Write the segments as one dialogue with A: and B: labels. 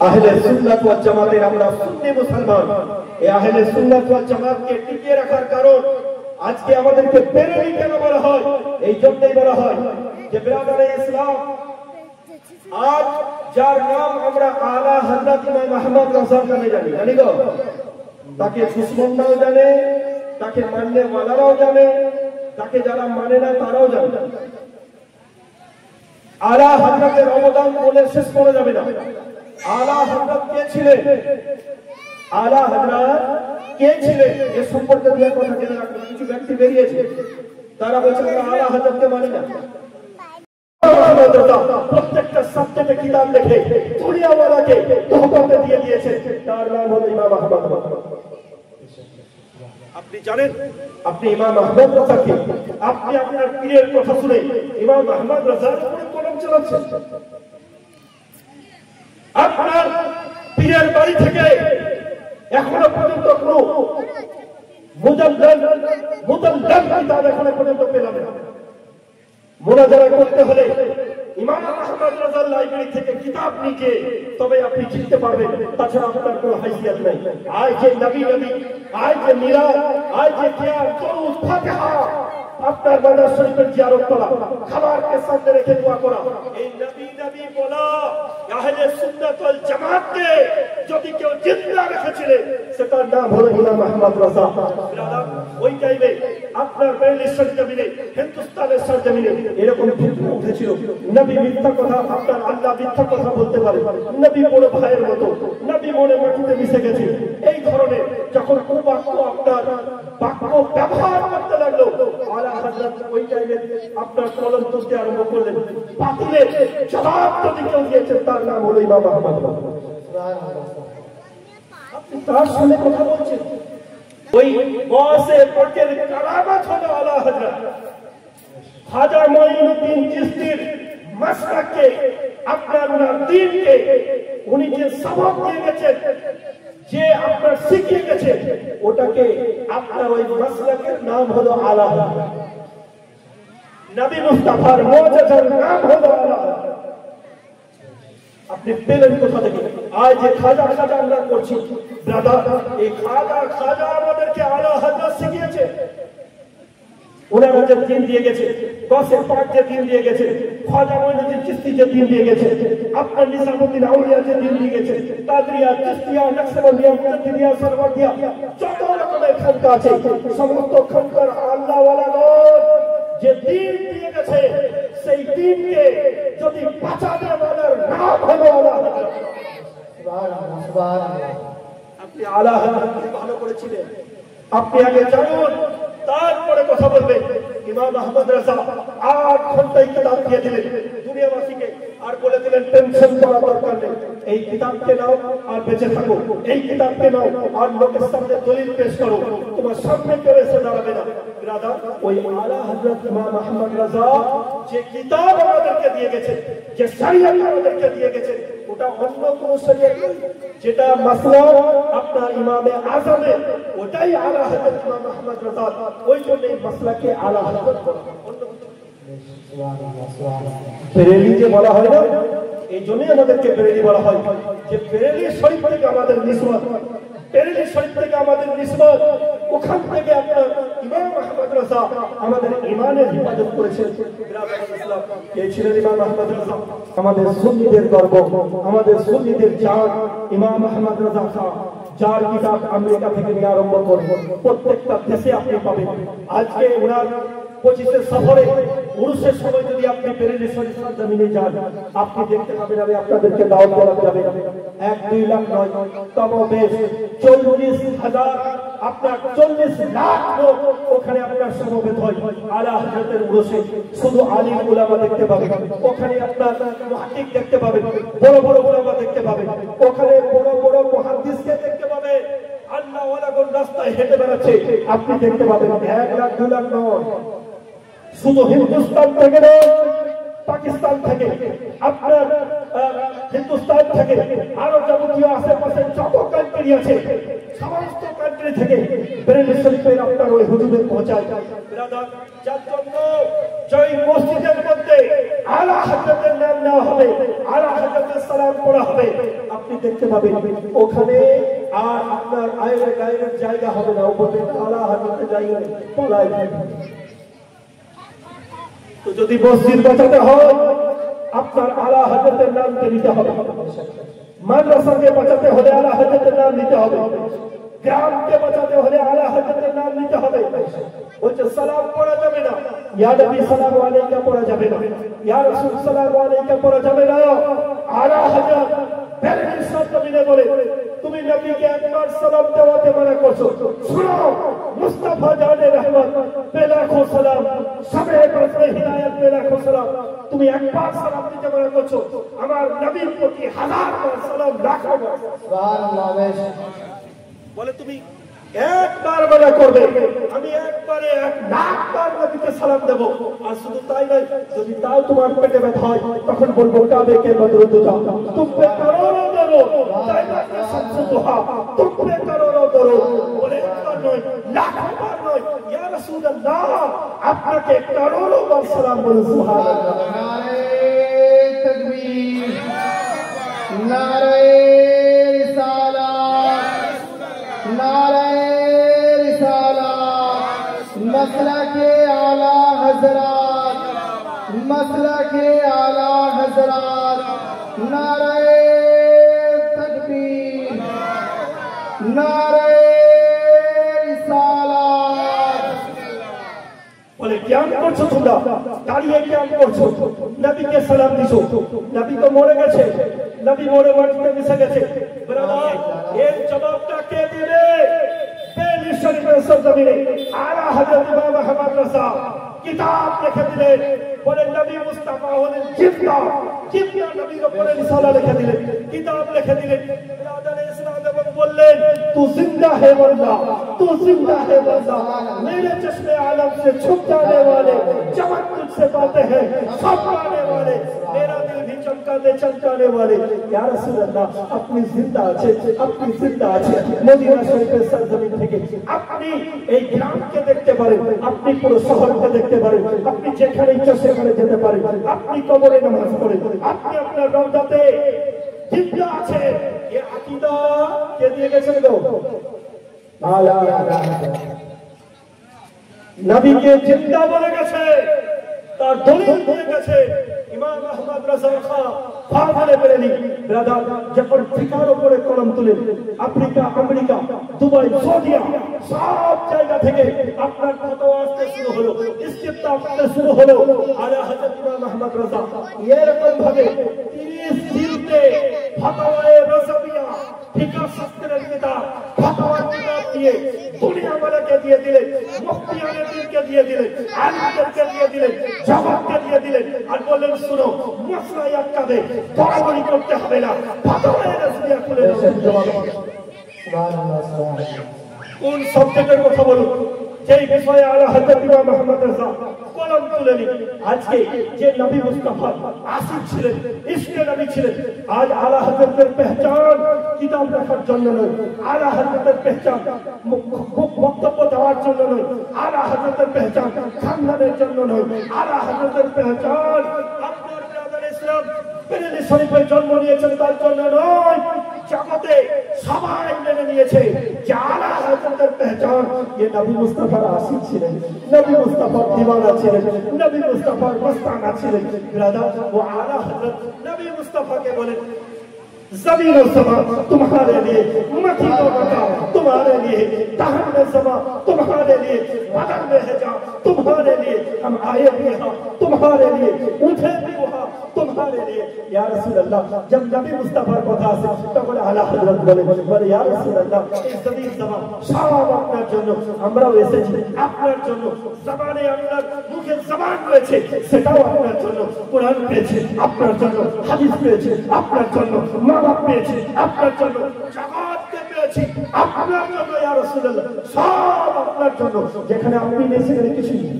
A: আহলে সুন্নাত ওয়াল জামাতের আমরা সুন্নি মুসলমান। এই আহলে সুন্নাত ওয়াল জামাতকে টিকিয়ে রাখার কারণ আজকে আমাদেরকে বেরেলি কেন বলা হয়? এই জন্যই বলা হয় যে বিরাদরে ইসলাম, আজ যার নাম আমরা আলা হযরত ইমাম আহমদ রাজা নামে জানি, জানি গো, তাকে দুশমনরাও জানে, তাকে মাননে ওয়ালারাও জানে, তাকে যারা মানে না তারাও জানে। আলা হযরতের অবদান বলে শেষ করা যাবে না। আলা হযরত কে ছিলেন? আলা হযরত কে ছিলেন এ সম্পর্কে দুই কথা জেনে রাখুন। কিছু ব্যক্তি বেরিয়েছে, তারা বলছে আমরা আলা হযরতকে মানি না। প্রত্যেকটা সাবজেক্টে কিতাব লিখে দুনিয়াওয়ালাকে তহবিল দিয়ে দিয়েছে, তার নাম হলো ইমাম আহমদ। আপনি জানেন, আপনি ইমাম আহমদ রাজাকে, আপনি আপনার পীরের কথা শুনে ইমাম আহমদ রাজার উপরে কলম চালাচ্ছেন। আপনার পীরের বাড়ি থেকে এখনো পর্যন্ত কোন মুজাদ্দিদ কিতাব এখনো পর্যন্ত পেলাম না। মুনাজারা করতে হলে ইমাম আহমদ রাজার লাইব্রেরি থেকে কিতাব নিয়ে তবে আপনি চিনতে পারবেন, তাছাড়া আপনার কোনো হাইসিয়ত নাই। আজ যে নবী, আজ যে মিলাদ, আজ যে কিয়াম, দরুদ, ফাতিহা, আপনার মাজার শরীফের জিয়ারত করা, খাবারকে সামনে রেখে দোয়া করা, এই নবী বলা আহলে সুন্নাত ওয়াল জামাতকে যদি কেউ জিন্দা রেখেছিলেন সেটার নাম হলো ইমাম আহমদ রাজা। ওই টাইমে আপনার বেরেলির সরজমিনে, হিন্দুস্তানের সরজমিনে এরকম ফিতনা উঠেছিল, নবী মিথ্যা কথা, আপনার আল্লাহ মিথ্যা কথা বলতে পারে, নবী বড় ভাইয়ের মতো, নবী মনে মাটিতে মিশে গেছে, এই ধরনের যখন কুবাক্য আপনার বাক্য ব্যবহার করতে লাগলো, আলা হযরত ওই টাইমে আপনার কলম তুলতে আরম্ভ করলেন। বাতিলের জবাব যদি কেউ দিয়েছেন তার নাম হলো ইমাম আহমদ। আপনি তার সামনে কথা বলছেন। ওই বসে পাকের কারামাত হলো আলা হযরত খাজা মঈনুদ্দিন চিশতির মাসলাককে, আপনার ওনার দ্বীনকে উনি যে সবক দিয়ে গেছেন, যে আপনার শিখিয়ে গেছে, ওটাকে আপনার ওই মাসলাকের নাম হলো আলা হযরত। নবী মুস্তাফার মুআজিজার নাম হলো আলা হযরত। আপনি পেলেন কোথা থেকে? আজ যে খাজা আমরা করছি, ব্রাদার, এই খাজা আমাদেরকে আলা হযরত শিখিয়েছে। ওনারা যে দিন দিয়ে গেছে, গসে পাক যে দিন দিয়ে গেছে, খাজা মঈনুদ্দিন চিশতি যে দিন দিয়ে গেছে, আপনার নিজামুদ্দিন আউলিয়া যে দিন দিয়ে গেছে, কাদরিয়া, চিশতিয়া, নকশবন্দিয়া, মুজাদ্দিদিয়া, সরওয়ার্দিয়া, যত রকমের খানকা আছে, সমস্ত খানকার আল্লাহ ওয়ালাগণ যে দিন দিয়ে গেছে, সেই দিনকে যদি বাঁচাতে বলার নাম হলো আলা হযরত। সুবহানাল্লাহ, সুবহানাল্লাহ। আপনি আলা হযরতকে ভালো করেছিলেন, আপনি আগে জানুন, তারপরে কথা বলবেন। ইমাম আহমদ রাজা 8 ঘন্টায় কিতাব দিয়ে দিলেন দুনিয়াবাসীকে, আর বলে দিলেন টেনশন করার দরকার নেই, এই কিতাবকে নাও আর বেঁচে থাকো, এই কিতাবকে নাও আর লোকের সামনে দলিল পেশ করো, তোমার সামনে কেউ এসে দাঁড়াবে না। রাজা ওই আলা হযরত ইমাম আহমদ রাজা যে কিতাব আমাদেরকে দিয়ে গেছে, যে শরীয়ত আমাদেরকে দিয়ে গেছে, ওটা অন্য কোন শরীয়ত নয়, যেটা মাসলা আপনার ইমামে আযমে, ওটাই আলা হযরত ইমাম আহমদ রাজা। ওই জন্য এই মাসলাকে আলা হযরত বলা হয়। বেরেলি যে বলা হয় না, এই জন্যই আমাদেরকে বেরেলি বলা হয়, যে বেরেলি শরীফ থেকে আমাদের নিসবত, বেরেলি শরীফ থেকে আমাদের নিসবত, ওখান থেকে আপনার ইমাম আহমদ রাজা আমাদের ইমানের হিফাজত করেছেন। এই ছিলেন ইমাম আহমদ রাজা, আমাদের সুন্নিদের গর্ব, আমাদের সুন্নিদের জান ইমাম আহমদ রাজা খান, যার কিতাব আমেরিকা থেকে নিয়ে আরম্ভ করব প্রত্যেকটা দেশে আপনি পাবেন। আজকে ওনার 25 সফরে উরুসের সময় যদি আপনি বেরেলি শরীফের জমিনে যান, আপনি দেখতে পাবেন, আমি আপনাদেরকে দাওয়াত দেওয়া যাবে 1-2 লাখ নয়, তব বেশ 40,000, আপনার 40 লাখ লোক ওখানে আপনার সমবেত হয় আলা হযরতের উরুসে। শুধু আলিম উলামা দেখতে পাবেন, ওখানে আপনার মুহাদ্দিস দেখতে পাবেন, বড় বড় উলামা দেখতে পাবেন, ওখানে বড় বড় মুহাদ্দিসকে দেখতে পাবেন, আল্লাহ ওয়ালাগণ রাস্তায় হেঁটে বেড়াচ্ছে, আপনি দেখতে পাবেন। 1 লাখ 2 লাখ নয়, শুধু হিন্দুস্তান থেকে নয়, পাকিস্তান থেকে, আপনার হিন্দুস্তান থেকে, আরো যাবতীয় আশেপাশে যত কান্ট্রি আছে, সমস্ত কান্ট্রি থেকে বেরেলি শরীফের আপনার ওই হুজুরের পৌঁছায়। ব্রাদার, যার জন্য জয় মসজিদের মধ্যে আলা হযরতের নাম নেওয়া হবে, আলা হযরতের সালাম পড়া হবে, আপনি দেখতে পাবেন ওখানে আর আপনার আয়ের গায়ের জায়গা হবে না, উপরে আলা হযরতের জায়গা পলায় যাবে। তো যদি মসজিদ বাঁচাতে হয় আপনার আলা হযরতের নামকে নিতে হবে, মাদ্রাসাকে বাঁচাতে হলে আলা হযরতের নাম নিতে হবে, গ্রামকে বাঁচাতে হলে আলা হযরতের নাম নিতে হবে। বলছে সালাম পড়া যাবে না, ইয়া নবী সালামু আলাইকা পড়া যাবে না, ইয়া রাসূল সালামু আলাইকা পড়া যাবে না, আলা হযরত বেরেলির শব্দ মিলে বলে তুমি নবীকে একবার সালাম দেওয়াতে মানা করছো। শুনো মুস্তাফা জানে রহমত বে লাখো সালাম, সবে বরসে হিদায়াত বে লাখো সালাম, তুমি একবার সালাম দিতে মানা করছো, আমার নবীর প্রতি হাজার বার সালাম লাখো বার। সুবহানাল্লাহ। বলে তুমি একবার মানা করবে, আমি একবারে 1,00,000 বার নবীকে সালাম দেব। আর শুধু তাই নয়, যদি তাও তোমার পেটে ব্যথা হয় তখন বলবো কাবে কে বদরুদ দাও, তুমি করোড়ো দরো তাই না শামসু দুহা, তুমি করোড়ো দরো। বলে একবার নয়, লাখো বার নয়, ইয়া রাসূলুল্লাহ আপনাকে করোড়ো বার সালাম বলে। সুবহানাল্লাহ।
B: নারে তাকবীর, নারে রিসালাত, নারে রিসালাত, মসলকে আলা হযরত, মসলকে আলা হযরত, নারে তাকবীর, নারে রিসালাত।
A: বলে কেমন করছো তোমরা, দাঁড়িয়ে কেমন করছো, নবীকে সালাম দিছো, নবী তো মরে গেছে, নবী মরে মাটিতে মিশে গেছে। ব্রাদার এর জবাবটা কে দিবে? বেলি শরীফের সরজমিনে আলা হযরত ইমাম আহমদ রাজা কিতাব লিখে দিলেন, বলে নবী মুস্তাফা হলেন জিন্দা, জিন্দা নবীর উপরে রিসালা লিখে দিলেন, কিতাব লিখে দিলেন। ব্রাদার ইসলাম এবং বললেন तू जिंदा है वल्ला, तू जिंदा है वल्ला, मेरे चश्मे आलम से छुप जाने वाले, चमक तुझसे पाते हैं सब पाने वाले, मेरा दिल भी चमकाने वाले। या रसूल अल्लाह अपनी जिंदा আছে, আপনি জিন্দা আছে মদিনা শরীফের সরজমিন থেকে। আপনি এই গ্রামকে দেখতে পারেন, আপনি পুরো শহরকে দেখতে পারেন, আপনি যেখানে ইচ্ছা সেখানে যেতে পারেন, আপনি কবরে নামাজ পড়েন, আপনি আপনার রওজাতে জিন্দা আছে। ये अकीदा কে দিয়ে গেছেন গো? আলা নবীকে জিন্দা বলে গেছে, তার দলিল দিয়ে গেছে ইমাম আহমদ রাজা খান ফারহানে বেরেলি। ব্রাদার যখন ফিকার উপরে কলম তুলেন, আফ্রিকা, আমেরিকা, দুবাই, সৌদিয়া সব জায়গা থেকে আপনার ফতোয়া আসতে শুরু হলো, ইস্তিফতা আসতে শুরু হলো। আলা হযরত ইমাম আহমদ রাজা এরকম ভাবে 30 জিলদে ফতোয়ায়ে রাজবিয়া ফিকা শাস্ত্রের কিতাব, ফতোয়ার কিতাব দিয়ে দুনিয়া वालाকে দিয়ে দিলেন, মুফতিয়ানে দ্বীনকে দিয়ে দিলেন, আলিমদেরকে দিয়ে দিলেন, জবাবকে দিয়ে দিলেন। আর বললেন শুনো মাসলা ইয়াকাবে বরাবরই করতে হবে না, ফতোয়ায়ে রাজবিয়া খুলে জবাব।
B: সুবহানাল্লাহ, সুবহানাল্লাহ।
A: কোন সাবজেক্টের কথা বলুন, যেই বিষয়ে আলা হযরত ইমাম আহমদ রাজা কলম তুলেনি। আজকে যে নবী মুস্তাফা আশিক ছিলেন, ইশকে নবী ছিলেন, আজ আলা হযরতের পহচান কিতাব লেখার জন্য নয়, আলা হযরতের পহচান বক্তব্য দেওয়ার জন্য নয়, আলা হযরতের পহচান খানদানের জন্য নয়, আলা হযরতের পহচান আপনার ব্রাদার ইসলাম বেরেলি শরীফে জন্ম নিয়েছেন তার জন্য নয়। জগতে সবাই মেনে নিয়েছে যে আলা হযরতের পহচান ये নবী মুস্তাফার আশিক ছিলেন, নবী মুস্তাফার দিওয়ানা ছিলেন, নবী মুস্তাফার মস্তানা ছিলেন। ব্রাদার वो आला हजरत नबी मुस्तफा के बोले ज़मीन और समा तुम्हारे लिए, मकी और मका तुम्हारे लिए, दहर में समा तुम्हारे लिए, बदन में है जा तुम्हारे लिए, हम आए भी यहाँ तुम्हारे लिए, उठे भी वहाँ तुम्हारे लिए। या रसूल अल्लाह जब नबी मुस्तफा को था से तो बोले आला हजरत बोले या रसूल अल्लाह इस ज़मीन समा সব আপনার জন্য, আমরাও এসেছি আপনার জন্য, জবানে আপনার মুখে জবান রয়েছে সেটাও আপনার জন্য, কোরআন পেয়েছে আপনার জন্য, হাদিস পেয়েছে আপনার জন্য, মা-বাপ পেয়েছে আপনার জন্য, জগৎকে পেয়েছি আপনার জন্য। ইয়া রাসূলুল্লাহ সব আপনার জন্য, যেখানে আপনি নেই সেখানে কিছুই নেই।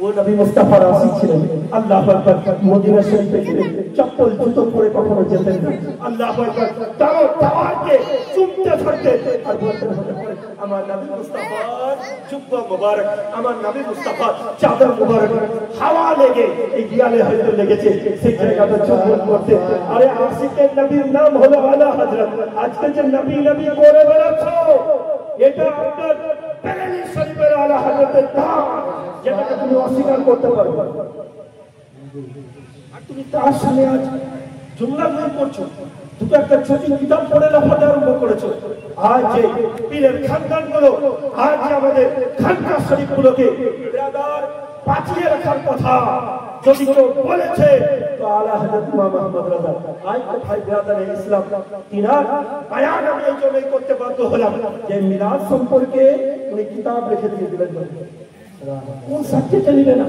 A: वो नबी मुस्तफा आशिक ছিলেন। আল্লাহু আকবার। মদিনা শরীফে গেলে চপ্পল জুতো পরে কখনো যেতেন না। আল্লাহু আকবার। তাও তাওয়ারকে চুমতে থাকতে আর বলতে হতে পারে আমার নবী মুস্তাফার জুব্বা মুবারক, আমার নবী মুস্তাফার চাদর মুবারক হাওয়া লেগে এই দেয়ালে হয়তো লেগেছে, সেই জায়গাটা চুম্বন করতে। আরে আশিকের নবীর নাম হলো আলা হযরত। আজকে যে নবী নবী করে বেড়াচ্ছ, এটা আপনার বেরেলি শরীফের আলা হযরতের দাম, যেটাকে তুমি অস্বীকার করতে পারবে না। আর তুমি তার সামনে আজ জুমলা বই পড়ছো, দুটো একটা ছোট কিতাব পড়ে লেখাতে আরম্ভ করেছো। আজ যে পীরের খানদান গুলো, আজ যে আমাদের খানকা শরীফ গুলোকে বাঁচিয়ে রাখার কথা যদি কেউ বলেছে, তো আলা হযরত ইমাম আহমদ রাজা। আজ তো ভাই ব্রাদারে ইসলাম তিনার বায়ান আমি এই জন্যই করতে বাধ্য হলাম যে মিলাদ সম্পর্কে উনি কিতাব লিখে দিয়ে দিলেন। কোন সাবজেক্টে নেবেন,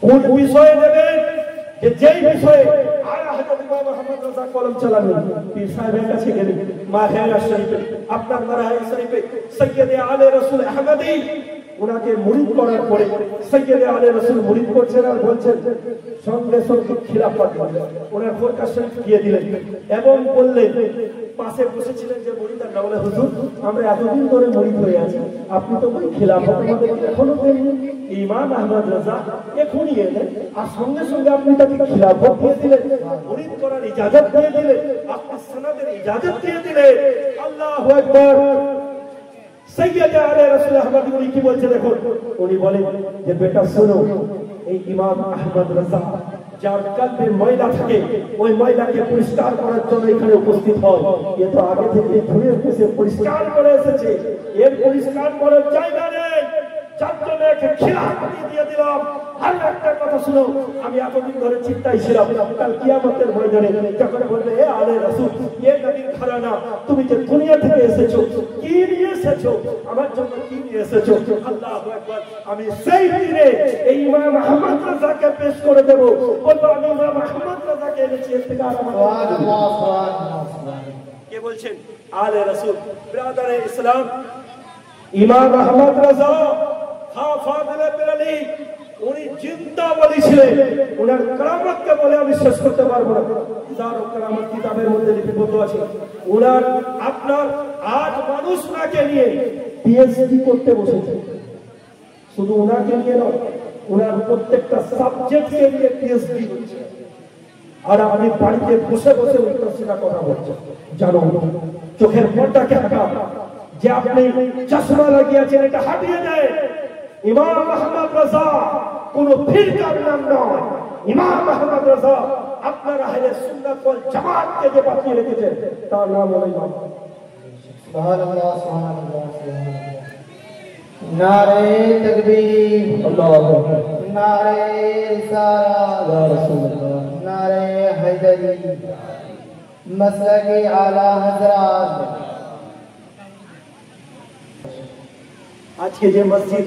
A: কোন বিষয়ে নেবেন, যেই বিষয়ে আলা হযরত ইমাম আহমদ রাজা কলম চালাবেন। পীর সাহেবের কাছে গেলেন, মাহেরা শরীফে, আপনার মারাহি শরীফে সৈয়দে আলে রাসূল আহমদী উনাকে মুরিদ করার পরে সৈয়দে আলে রাসূল মুরিদ করছেন আর বলছেন সঙ্গে সঙ্গে খিলাফত ওনার ফরকা শরীফ দিয়ে দিলেন এবং বললেন, পাশে বসেছিলেন যে মুরিদ আর বলে, হুজুর আমরা এতদিন ধরে মুরিদ হয়ে আছি, আপনি তো ওই খিলাফত আমাদের এখনো দেননি। ইমাম আহমদ রাজা এখনই এলেন আর সঙ্গে সঙ্গে আপনি তাকে খিলাফত দিয়ে দিলেন, মুরিদ করার ইজাজত দিয়ে দিলেন, আপনি সনদের ইজাজত দিয়ে দিলেন। আল্লাহু আকবার। সৈয়দে আলে রাসূল আহমদ উনি কি বলছে দেখুন, উনি বলেন যে বেটা শোনো, এই ইমাম আহমদ রাজা যার কলবে ময়লা থাকে ওই ময়লাকে পরিষ্কার করার জন্য এখানে উপস্থিত হয়। এ তো আগে থেকে ধুয়ে মুছে পরিষ্কার করে এসেছে, এর পরিষ্কার করার জায়গা নেই, যার জন্য একে খিলাফত দিয়ে দিলাম। আর একটা কথা শুনো, আমি এতদিন ধরে চিন্তায় ছিলাম, কাল কিয়ামতের ময়দানে যখন বলবে এ আলে রাসূল, এ নবীর ঘরানা, তুমি যে দুনিয়া থেকে এসেছো, কি নিয়ে এসেছো, আমার জন্য কি নিয়ে এসেছো? আল্লাহু আকবার। আমি সেই দিনে এই ইমাম আহমদ রাজাকে পেশ করে দেব, বলবো আমি ইমাম আহমদ রাজাকে এনেছি। কে বলছেন? আলে রাসূল। ব্রাদারে ইসলাম, ইমাম আহমদ রাজা হাফাজে বেরেলি উনি জিন্দা ওলি ছিলেন। ওনার কারামতকে বলে আমি শেষ করতে পারবো না, হাজারো কারামত কিতাবের মধ্যে লিপিবদ্ধ আছে। ওনার আপনার আজ মানুষ ওনাকে নিয়ে পিএইচডি করতে বসেছে, শুধু ওনাকে নিয়ে নয়, ওনার প্রত্যেকটা সাবজেক্টকে নিয়ে পিএইচডি করছে। আর আপনি বাড়িতে বসে বসে উল্টো সিধা কথা বলছেন। জানো চোখের পর্দাকে হাঁটা, যে আপনি চশমা লাগিয়েছেন এটা হাটিয়ে দেয়। ইমাম আহমদ রাজা কোন ফিরকার নাম নয়, ইমাম আহমদ রাজা আপনার আহলে সুন্নাত ওয়াল জামাতকে যে বাঁচিয়ে রেখেছেন তার নাম হলো ইমাম।
B: সুবহানাল্লাহ, সুবহানাল্লাহ, সুবহানাল্লাহ। নারে তাকবীর, আল্লাহু আকবার। নারে রিসালাত, ইয়া রাসূলুল্লাহ। নারে হায়দারি। মাসলাকে আলা হযরত।
A: आज के जो मस्जिद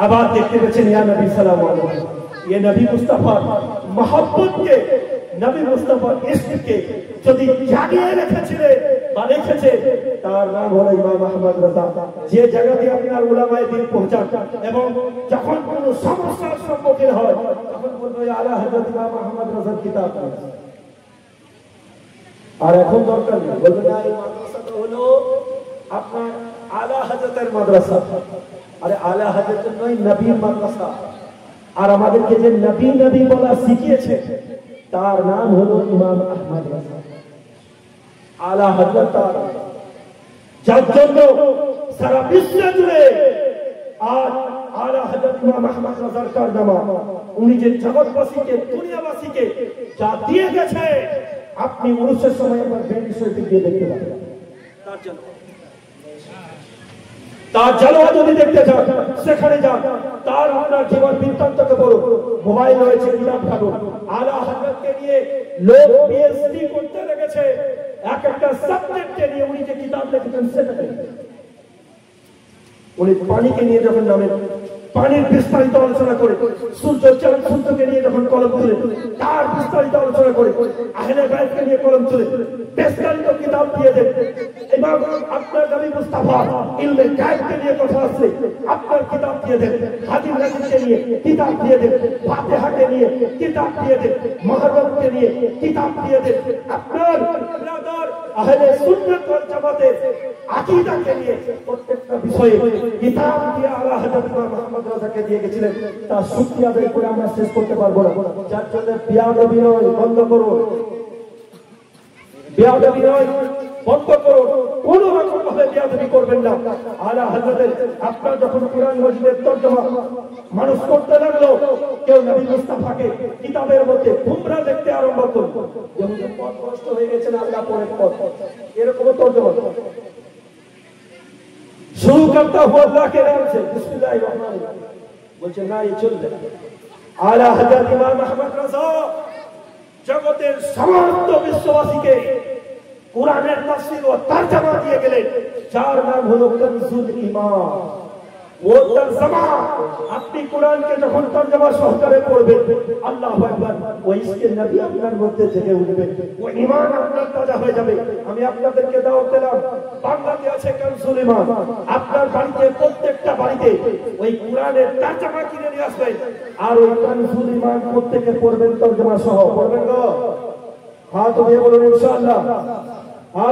A: आबाद देखते बच्चे या नबी सल्लल्लाहु अलैहि वसल्लम, ये नबी मुस्तफा मोहब्बत के, नबी मुस्तफा इश्क के যদি জাগিয়ে রেখেছিলেন বা রেখেছে, তার নাম হলো ইমাম আহমদ রাজা। যে জায়গাতে আপনার উলামায়ে দ্বীন পৌঁছান এবং যখন কোনো সমস্যার সম্মুখীন হয় তখন বলবে আলা হযরত ইমাম আহমদ রাজার কিতাব। আর এখন দরকার নেই, বলবে না এই মাদ্রাসাটা হলো আপনার আলা হযরতের মাদ্রাসা। আরে আলা হযরত নয়, নবীর মাদ্রাসা। আর আমাদেরকে যে নবী নবী বলা শিখিয়েছে তার নাম হলো ইমাম আহমদ রাজা। আলা হযরত, যার জন্য সারা বিশ্ব জুড়ে আজ আলা হযরত ইমাম আহমদ রাজার কারনামা, উনি যে জগৎবাসীকে দুনিয়াবাসীকে যা দিয়ে গেছে, আপনি উরুসের সময় একবার বেদি শরীফে গিয়ে দেখতে পাবেন। তার জালওয়া যদি দেখতে চান সেখানে যান, তার আপনার জীবন বৃত্তান্তকে বলুন, মোবাইল রয়েছে, কিতাব থাকুন। আলা হযরতকে নিয়ে লোক পিএইচডি করতে লেগেছে, এক একটা সাবজেক্টকে নিয়ে উনি যে কিতাব লিখেছেন সেটাকে। উনি পানিকে নিয়ে যখন নামেন, পানির বিস্তারিত আলোচনা করে, সূর্য চাঁদ সূর্যকে নিয়ে যখন কলম তুলে তার বিস্তারিত আলোচনা করে, আহলে বাইতকে নিয়ে কলম তুলে বিস্তারিত কিতাব দিয়ে দেন। এবং আপনার নবী মুস্তাফা ইলমে গায়বকে নিয়ে কথা আছে, আপনার কিতাব দিয়ে দেন। হাদিস নাজিরকে নিয়ে কিতাব দিয়ে দেন, ফাতিহাকে নিয়ে কিতাব দিয়ে দেন, মুহররমকে নিয়ে কিতাব দিয়ে দেন। আপনার ব্রাদার আহলে সুন্নাত ওয়াল জামাতের আকীদাকে নিয়ে প্রত্যেকটা বিষয়ে কিতাব দিয়ে আলা হযরত মুহাম্মদ রাজাকে দিয়ে গেছিলেন, তার শুকরিয়া আদায় করে আমরা শেষ করতে পারবো না। যার জন্য বিয়াদবি নয়, বন্ধ করুন, বিয়াদবি নয়, বন্ধ করুন, কোন রকম ভাবে বিয়াদবি করবেন না। আলা হযরতের আপনারা যখন কুরআন মজিদের তরজমা মানুষ করতে লাগলো, কেউ নবী মুস্তাফাকে কিতাবের মধ্যে গুমরা দেখতে আরম্ভ করলো, যেমন পথ নষ্ট হয়ে গেছে না আল্লাহ পরের পথ, এরকম তরজমা শুরু করতে হুয়া আল্লাহকে নাম से বিসমিল্লাহির রহমানির রহিম বলছে না, এই চলবে না। আলা হযরত ইমাম আহমদ রাজা জগতের সমস্ত বিশ্ববাসীকে কুরআনের তাফসীর ও তরজমা দিয়ে গেলেন, যার নাম হলো কানজুল ঈমান। ও তরজমা আপনি কোরআনকে যখন তরজমা সহকারে পড়বেন, আল্লাহু আকবার, ওই ইসকে নবী আপনার মধ্যে জেগে উঠবে, ও ঈমান আপনার তাজা হয়ে যাবে। আমি আপনাদেরকে দাওয়াত দিলাম, বাংলাতে আছে কানজুল ঈমান, আপনার বাড়িতে প্রত্যেকটা বাড়িতে ওই কোরআনের তরজমা কিনে নিয়ে আসবেন, আর ওই কানজুল ঈমান প্রত্যেকে পড়বেন, তরজমা সহ পড়বেন গো। হাত দিয়ে বলুন ইনশাআল্লাহ।